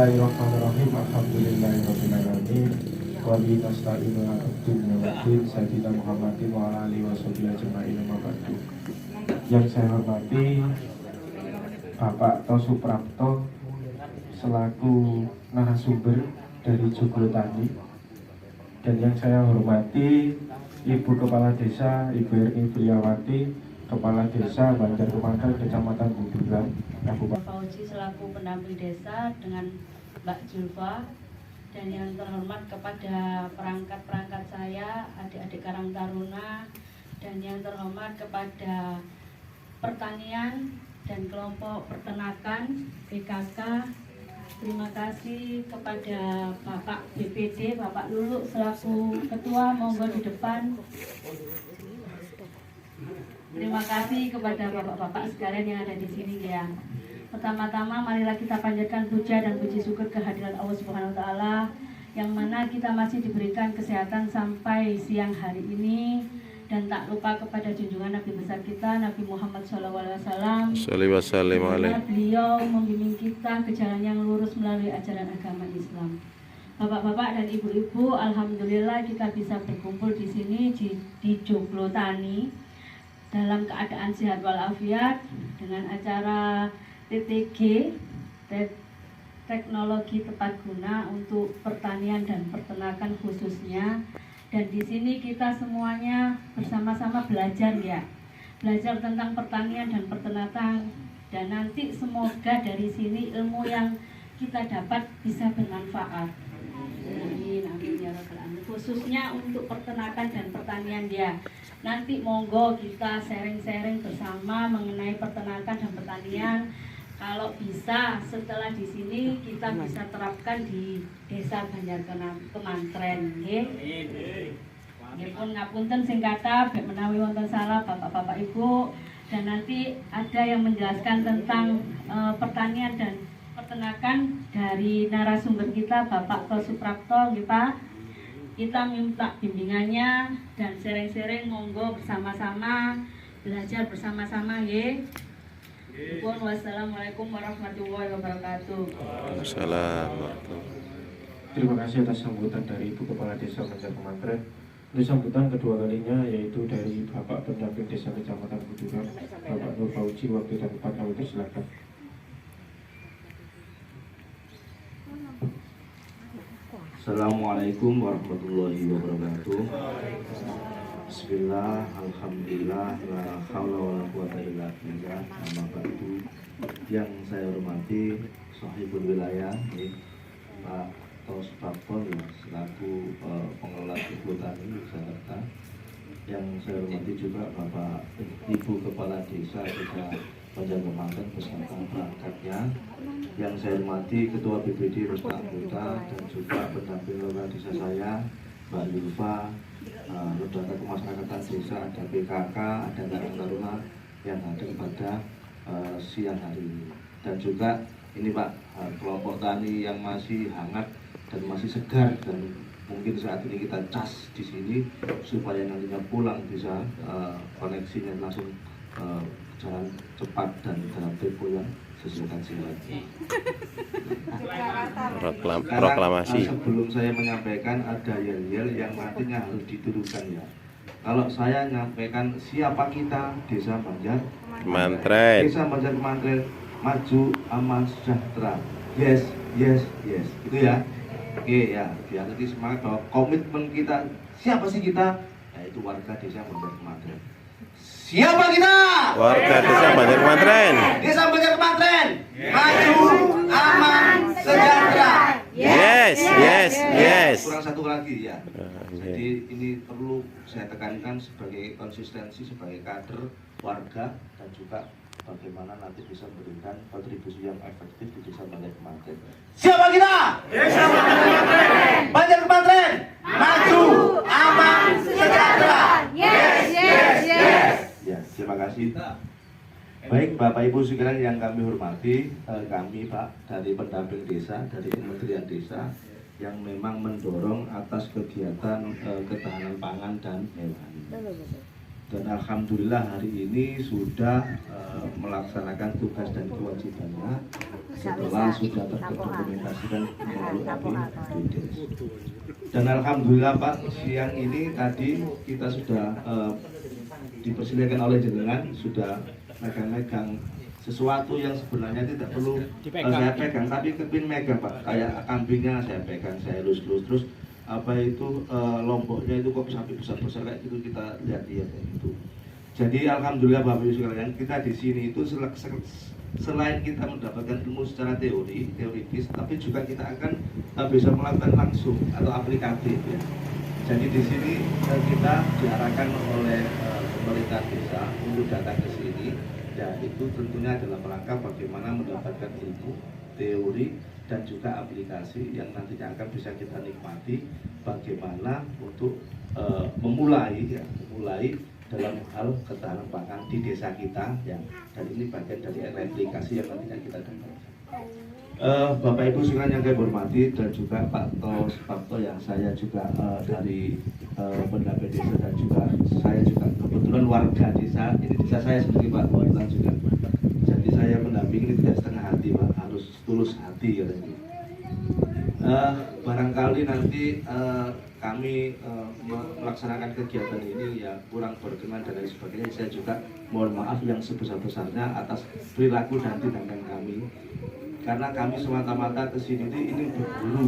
Bismillahirrahmanirrahim. Alhamdulillahirrahmanirrahim. Wa bihi nasta'inu ala dunya waddin. Sayyidina Muhammadin wa ala alihi washabihi ajma'in wa ba'du. Yang saya hormati Bapak To Suprapto selaku narasumber dari Joglo Tani, dan yang saya hormati Ibu Kepala Desa Ibu Erni Priawati, Kepala Desa Banjar Kemangkal, Kecamatan Buduran, Kabupaten Fauzi selaku pendamping desa dengan Mbak Julfa, dan yang terhormat kepada perangkat-perangkat saya, adik-adik Karang Taruna, dan yang terhormat kepada pertanian dan kelompok peternakan PKK. Terima kasih kepada Bapak BPD, Bapak Lulu selaku ketua, monggo di depan. Terima kasih kepada bapak-bapak sekalian yang ada di sini ya. Pertama-tama marilah kita panjatkan puja dan puji syukur kehadiran Allah Subhanahu wa taala yang mana kita masih diberikan kesehatan sampai siang hari ini, dan tak lupa kepada junjungan Nabi besar kita Nabi Muhammad SAW. Beliau membimbing kita ke jalan yang lurus melalui ajaran agama Islam. Bapak-bapak dan ibu-ibu, alhamdulillah kita bisa berkumpul di sini di Joglo Tani dalam keadaan sehat walafiat dengan acara TTG, teknologi tepat guna untuk pertanian dan peternakan khususnya. Dan di sini kita semuanya bersama-sama belajar ya, belajar tentang pertanian dan peternakan, dan nanti semoga dari sini ilmu yang kita dapat bisa bermanfaat. Amin, amin ya rabbal alamin. Khususnya untuk peternakan dan pertanian ya. Nanti monggo kita sharing-sharing bersama mengenai peternakan dan pertanian. Kalau bisa setelah di sini kita bisa terapkan di Desa Banjar Kemantren, nggih. Nggih pun ngapunten sing kathah bek menawi wonten salah Bapak-bapak Ibu, dan nanti ada yang menjelaskan tentang pertanian dan peternakan dari narasumber kita Bapak To Suprapto, nggih Pak. Kita minta bimbingannya dan sharing-sharing, monggo bersama-sama belajar bersama-sama nggih. Wassalamualaikum warahmatullahi wabarakatuh. Terima kasih atas sambutan dari Ibu Kepala Desa Banjar Kemantren. Ini sambutan kedua kalinya yaitu dari Bapak Pendamping Desa Kecamatan Buduran, Bapak Nur Fauzi. Waktu dan tempat kami persilakan. Assalamualaikum warahmatullahi wabarakatuh. Bismillah, alhamdulillah, la haula wala quwata illa billah. Nama batu yang saya hormati Sahibul Wilayah Pak To Suprapto selaku pengelola Joglo Tani Jakarta. Yang saya hormati juga Bapak Ibu Kepala Desa Banjar Kemangkal beserta perangkatnya. Yang saya hormati Ketua BPD beserta anggota dan juga pendamping lokal desa saya Mbak Julfa, lembaga kemasyarakatan desa, ada PKK, ada Karang Taruna yang hadir pada siang hari ini. Dan juga ini Pak, kelompok tani yang masih hangat dan masih segar, dan mungkin saat ini kita cas di sini supaya nantinya pulang bisa koneksinya langsung jalan cepat dan dalam tempo yang sesuai kajian. Proklamasi. Sebelum saya menyampaikan ada yel-yel yang nantinya harus diturunkan ya. Kalau saya menyampaikan siapa kita, Desa Banjar Kemantren. Desa Banjar Kemantren maju, aman, sejahtera. Yes, yes, yes. Itu ya. Oke ya, biar nanti semangat bahwa komitmen kita, siapa sih kita? Yaitu warga Desa Banjar Kemantren. Siapa kita? Warga Desa Banjar Kemantren. Desa Banjar Kemantren. Maju, aman, sejahtera. Yes, yes, yes. Kurang satu lagi ya. Jadi ini perlu saya tekankan sebagai konsistensi sebagai kader warga, dan juga bagaimana nanti bisa memberikan kontribusi yang efektif di Desa Banjar Kemantren. Siapa kita? Desa Banjar Kemantren. Banjar Kemantren. Maju, aman, sejahtera. Yes, yes, yes. Ya, terima kasih. Baik Bapak Ibu sekalian yang kami hormati, kami Pak dari pendamping desa, dari Kementerian Desa yang memang mendorong atas kegiatan ketahanan pangan dan hewani. Dan alhamdulillah hari ini sudah melaksanakan tugas dan kewajibannya setelah sudah terdokumentasikan melalui APBDes. Dan alhamdulillah Pak, siang ini tadi kita sudah dipersilakan oleh jenengan, sudah megang-megang sesuatu yang sebenarnya tidak perlu saya pegang, tapi kepin megang Pak. Kayak kambingnya saya pegang, saya lus-lus, terus apa itu lomboknya itu kok sampai besar-besar kayak gitu, kita lihat-lihat itu. Jadi alhamdulillah Bapak Ibu sekalian, kita di sini itu selain kita mendapatkan ilmu secara teoritis, tapi juga kita akan bisa melakukan langsung atau aplikatif ya. Jadi di sini kita diarahkan oleh pemerintah desa untuk datang ke sini, ya itu tentunya adalah rangka bagaimana mendapatkan ilmu, teori, dan juga aplikasi yang nantinya akan bisa kita nikmati bagaimana untuk memulai dalam hal ketahanan pangan di desa kita ya. Dan ini bagian dari replikasi yang nantinya kita dapatkan. Bapak Ibu sekalian yang saya hormati, dan juga Pak Tos yang saya juga dari pendamping desa, dan juga saya juga kebetulan warga desa, ini desa saya sendiri Pak, kebetulan juga. Jadi saya mendampingi tidak setengah hati Pak, harus tulus hati katanya. Barangkali nanti kami melaksanakan kegiatan ini ya kurang berkenan dan lain sebagainya. Saya juga mohon maaf yang sebesar-besarnya atas perilaku dan tindakan kami, karena kami semata-mata kesini ini berburu,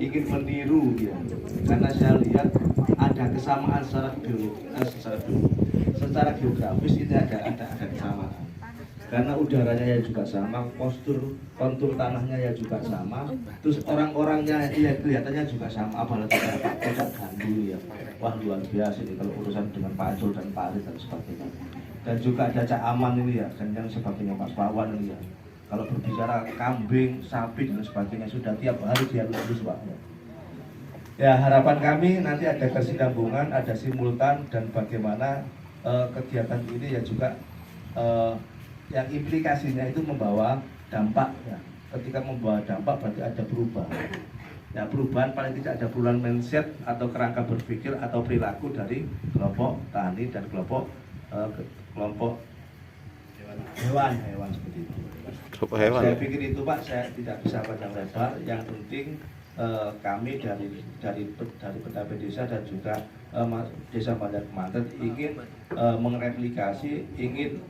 ingin meniru ya. Karena saya lihat ada kesamaan secara geografis ini ada kesamaan. Karena udaranya ya juga sama, kontur tanahnya ya juga sama, terus orang-orangnya ya kelihatannya juga sama, apalagi Pak Kodak Gandu ya, wah luar biasa ini kalau urusan dengan Pak Acul dan Pak Aris dan sebagainya. Dan juga ada Cak Aman ini ya, dan yang sebagainya, Pak Pawan ini ya. Kalau berbicara kambing, sapi dan sebagainya sudah tiap hari dia lulus Pak. Ya harapan kami nanti ada kesinambungan, ada simultan, dan bagaimana kegiatan ini ya juga yang implikasinya itu membawa dampak ya. Ketika membawa dampak berarti ada perubahan. Ya perubahan paling tidak ada perubahan mindset atau kerangka berpikir atau perilaku dari kelompok tani dan kelompok hewan seperti itu. Saya pikir itu Pak, saya tidak bisa panjang lebar. Yang penting kami dari pendamping desa dan juga desa Banjar Kemanten ingin mereplikasi, ingin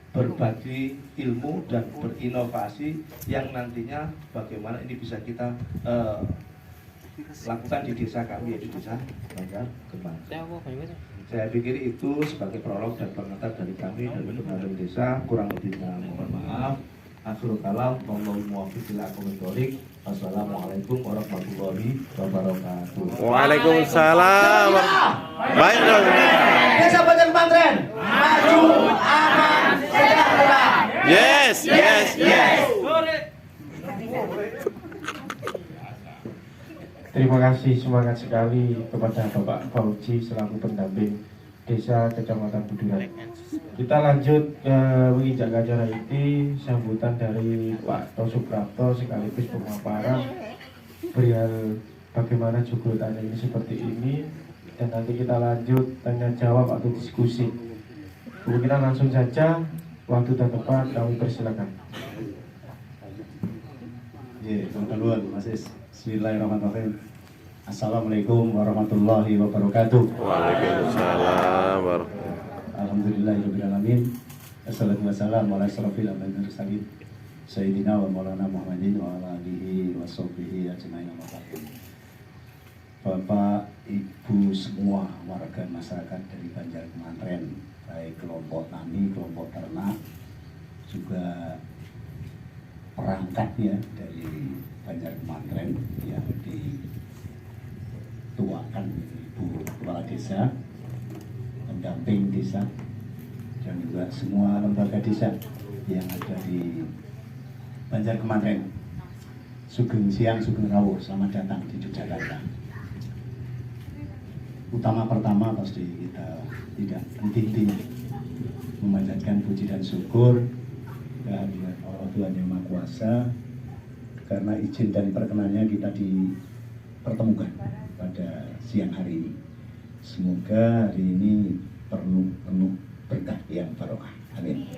berbagi ilmu dan berinovasi yang nantinya bagaimana ini bisa kita lakukan di desa kami, yaitu desa Banjar Kemanten. Saya pikir itu sebagai prolog dan pengantar dari kami dari pendamping desa. Kurang lebihnya mohon maaf. Akhirul kalam, wallahu muwaffiq ila aqwamit thoriq. Wassalamualaikum warahmatullahi wabarakatuh. Waalaikumsalam. Baik dong. Desa Banjar Kemanten maju, aman, sejahtera. Yes, yes, yes. Terima kasih, semangat sekali kepada Bapak Fauzi selaku pendamping desa Kecamatan Buduran. Kita lanjut menginjak acara ini, sambutan dari Pak Tosuprapto sekaligus pemaparan perihal bagaimana joglo tani ini seperti ini, dan nanti kita lanjut tanya jawab atau diskusi. Kemungkinan langsung saja, waktu dan tempat kami persilakan. Teman-teman, Bismillahirrahmanirrahim. Assalamualaikum warahmatullahi wabarakatuh. Waalaikumsalam warahmatullahi. Alhamdulillahirrahmanirrahim. Assalatu wassalamu ala asrofil anbiya'i wal mursalin Sayyidina wa maulana Muhammadin wa ala alihi wa sahbihi ajma'in. Bapak, Ibu semua warga masyarakat dari Banjar Kemanten, baik kelompok tani, kelompok ternak, juga perangkatnya dari Banjar Kemanten yang dituakan Ibu Kepala Desa, pendamping desa, dan juga semua lembaga desa yang ada di Banjar Kemanten. Sugeng siang, sugeng rawuh, selamat datang di Yogyakarta. Pertama pasti kita tidak henti-hentinya memanjatkan puji dan syukur kehadirat Allah Tuhan Yang Maha Kuasa, karena izin dan perkenannya kita dipertemukan pada siang hari ini. Semoga hari ini penuh berkah yang barokah. Amin.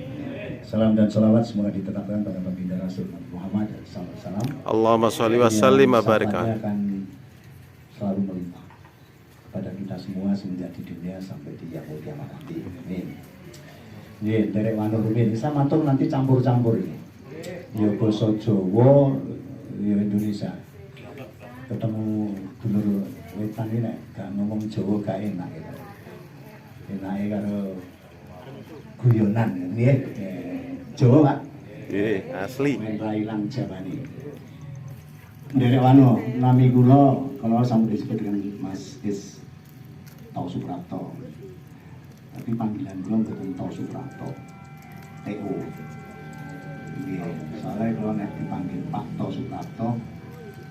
Salam dan salawat semoga ditetapkan pada baginda Rasul Muhammad SAW. Allahumma sholli wa sallim wa barik Sahabatnya akan selalu melimpah kepada kita semua semenjak di dunia sampai di yaumul kiamat nanti. Amin. Nggih, derek wanu rumiyin bisa matur nanti campur-campur ini. Ya basa Jawa, ya Indonesia. Ketemu dulur wetan ini nek gak ngomong Jawa gak enak gitu. Enake karo guyonan nggih. Jawa, Pak. Nggih, asli. Main railan Jawani. Derek wanu nami kula kalau sampai disebut dengan Mas Is Tau Suprapto. Tapi panggilan belum betul Tau Suprapto, TO. Soalnya kalau nek dipanggil Pak Tau Suprapto,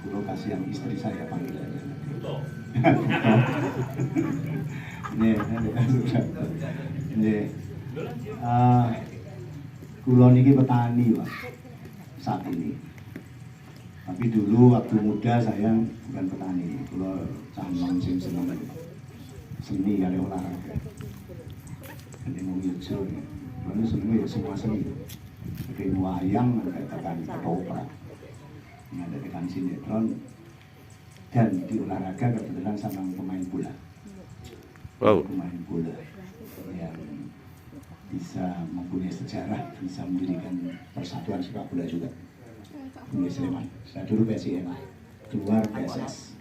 kulo kasihan istri saya panggilannya. Nih, nih, kulo niki petani, Pak, saat ini. Tapi dulu waktu muda saya bukan petani, kulo canggung sing seneng seni kali olahraga. Ini mau yujo, lalu seneng ya semua seni. Seperti wayang, ada tekan ketoprak, ada tekan sinetron, dan di olahraga kebetulan sama pemain bola. Wow. Pemain bola yang bisa mempunyai sejarah, bisa mendirikan persatuan sepak bola juga. Di Sleman, saya dulu PSIM, keluar PSS,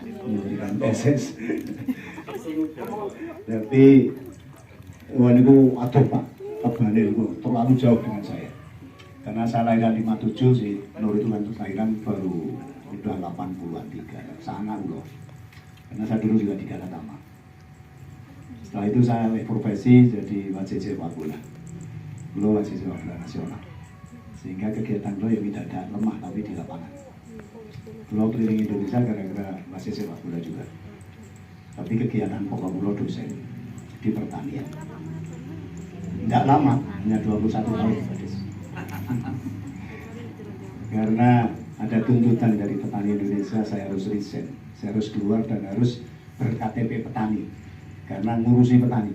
mendirikan PSS. Tapi wah niku aduh Pak, kebane niku terlalu jauh dengan saya. Karena saya lahiran 57 sih, Nur itu kan lahiran baru udah 80-an 3, sana loh. Karena saya dulu juga di Galatama. Setelah itu saya profesi jadi wasit sepak bola. Dulu wasit sepak bola nasional. Sehingga kegiatan lo yang tidak ada lemah tapi di lapangan. Dulu keliling Indonesia gara-gara wasit sepak bola juga. Tapi kegiatan pokok lo dosen di pertanian. Tidak lama, hanya 21 tahun. Karena ada tuntutan dari petani Indonesia, saya harus resign, saya harus keluar dan harus ber-KTP petani. Karena ngurusi petani.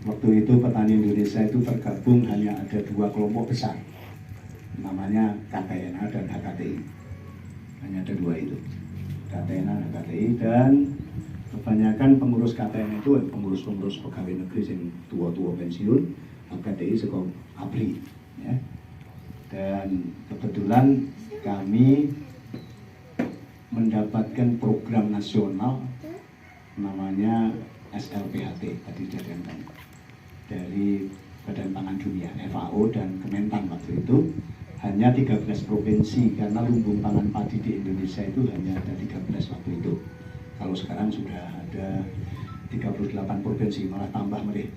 Waktu itu petani Indonesia itu tergabung hanya ada 2 kelompok besar, namanya KTNA dan HKTI. Hanya ada 2 itu, KTNA dan HKTI, dan kebanyakan pengurus KTNA itu pengurus-pengurus pegawai negeri yang tua-tua pensiun, HKTI sekolah ABRI. Ya. Dan kebetulan kami mendapatkan program nasional namanya SLPHT tadi diadakan dari Badan Pangan Dunia, FAO dan Kementan waktu itu hanya 13 provinsi karena lumbung pangan padi di Indonesia itu hanya ada 13 waktu itu. Kalau sekarang sudah ada 38 provinsi, malah tambah mereka.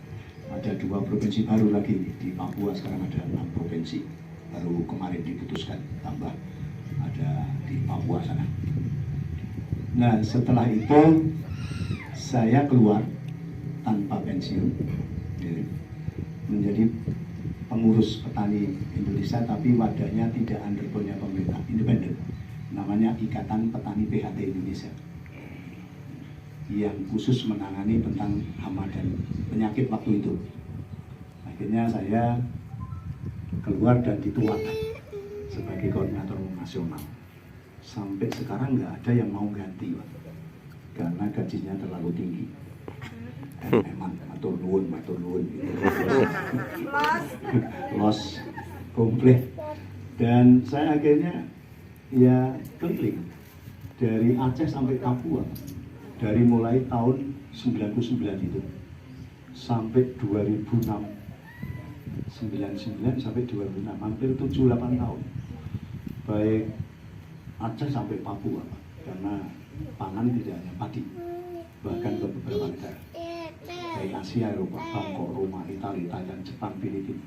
Ada 2 provinsi baru lagi di Papua, sekarang ada 6 provinsi. Baru kemarin diputuskan tambah ada di Papua sana. Nah setelah itu saya keluar tanpa pensiun menjadi pengurus petani Indonesia, tapi wadahnya tidak under pemerintah, independen, namanya Ikatan Petani PHT Indonesia, yang khusus menangani tentang hama dan penyakit waktu itu. Akhirnya saya keluar dan dituakan sebagai koordinator nasional. Sampai sekarang nggak ada yang mau ganti, Pak, karena gajinya terlalu tinggi. Dan memang matur nuwun gitu. Los komplit. Dan saya akhirnya ya keliling dari Aceh sampai Papua, dari mulai tahun 99 itu sampai 2006, 99 sampai 2006, hampir 7-8 tahun, baik Aceh sampai Papua, karena pangan tidak hanya padi, bahkan ke beberapa negara baik Asia, Eropa, Bangkok, Roma, Italia, Thailand, Jepang, Filipina,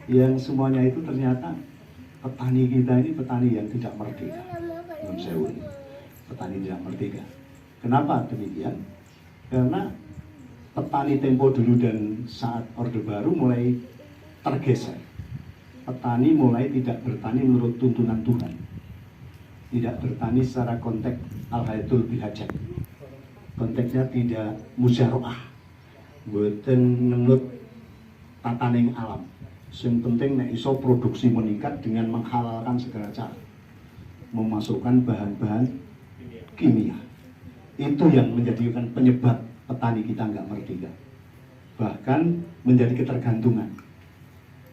yang semuanya itu ternyata petani kita ini petani yang tidak merdeka. Belum sewu, petani tidak merdeka. Kenapa demikian? Karena petani tempo dulu dan saat Orde Baru mulai tergeser. Petani mulai tidak bertani menurut tuntunan Tuhan, tidak bertani secara konteks al-hayatul bihajat, konteksnya tidak musyaroah, buatan menurut tataning alam. Yang penting nek iso produksi meningkat dengan menghalalkan segala cara, memasukkan bahan-bahan kimia. Itu yang menjadikan penyebab petani kita nggak merdeka, bahkan menjadi ketergantungan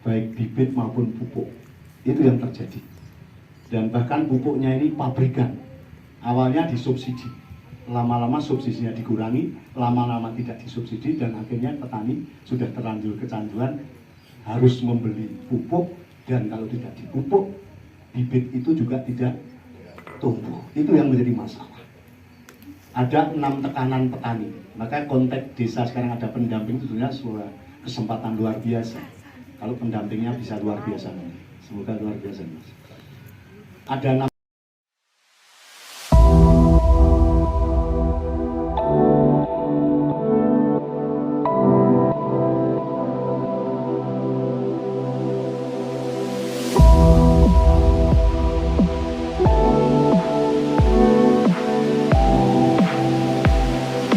baik bibit maupun pupuk. Itu yang terjadi. Dan bahkan pupuknya ini pabrikan, awalnya disubsidi, lama-lama subsidinya dikurangi, lama-lama tidak disubsidi, dan akhirnya petani sudah terlanjur kecanduan harus membeli pupuk, dan kalau tidak dipupuk bibit itu juga tidak tumbuh. Itu yang menjadi masalah. Ada 6 tekanan petani, maka konteks desa sekarang ada pendamping, itu sebenarnya sebuah kesempatan luar biasa. Kalau pendampingnya bisa luar biasa, semoga luar biasa, Mas. Ada 6